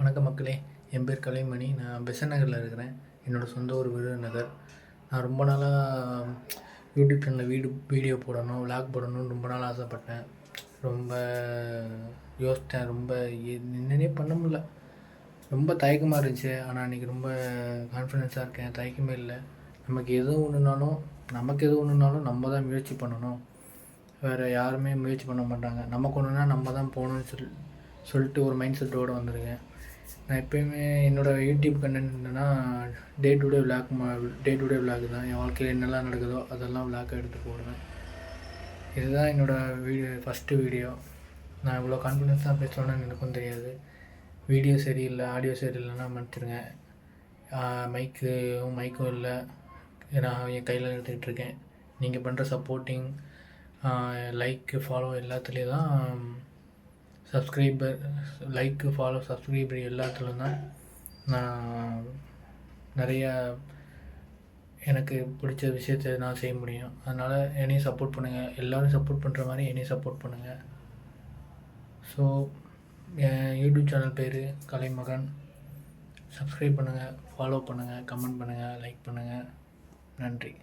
வணக்கம் மக்களே, என் பேர் கலைமணி. நான் பெசன்ட் நகரில் இருக்கிறேன். என்னோடய சொந்த ஊர் விருதுநகர். நான் ரொம்ப நாளாக யூடியூப் சேனலில் வீடியோ போடணும், விளாக் போடணும்னு ரொம்ப நாள் ஆசைப்பட்டேன். ரொம்ப யோசித்தேன். ரொம்ப என்னன்னே பண்ண முடியல. ரொம்ப தயக்கமாக இருந்துச்சு. ஆனால் இன்றைக்கி ரொம்ப கான்ஃபிடென்ஸாக இருக்கேன். தயக்கமே இல்லை. நமக்கு எது ஒன்றுனாலும் நம்ம தான் முயற்சி பண்ணணும். வேறு யாருமே முயற்சி பண்ண மாட்டாங்க. நமக்கு ஒன்றுனா நம்ம தான் போகணுன்னு சொல்லிட்டு ஒரு மைண்ட் செட்டோடு வந்திருக்கேன். நான் எப்போயுமே என்னோடய யூடியூப் கண்டென்ட் என்னென்னா டே டு டே விளாக் தான். என் வாழ்க்கையில் என்னெல்லாம் நடக்குதோ அதெல்லாம் விளாக்காக எடுத்து போடுவேன். இதுதான் என்னோடய ஃபஸ்ட்டு வீடியோ. நான் இவ்வளோ கான்ஃபிடென்ஸாக பேசுகிறேன்னு எனக்கும் தெரியாது. வீடியோ சரியில்லை, ஆடியோ சரியில்லைன்னா மன்னிச்சிடுங்க. மைக்கும் இல்லை, நான் என் கையில் எடுத்துக்கிட்டு இருக்கேன். நீங்கள் பண்ணுற சப்போர்ட்டிங், லைக்கு, ஃபாலோ எல்லாத்துலேயும் தான் சப்ஸ்கிரைபர் எல்லாத்துலையும் தான் நான் நிறையா எனக்கு பிடிச்ச விஷயத்தை நான் செய்ய முடியும். அதனால் என்னையும் சப்போர்ட் பண்ணுங்கள். எல்லோரும் சப்போர்ட் பண்ணுற மாதிரி என்னையும் சப்போர்ட் பண்ணுங்கள். ஸோ என் யூடியூப் சேனல் பேர் கலைமகன். சப்ஸ்கிரைப் பண்ணுங்கள், ஃபாலோ பண்ணுங்கள், கமெண்ட் பண்ணுங்கள், லைக் பண்ணுங்கள். நன்றி.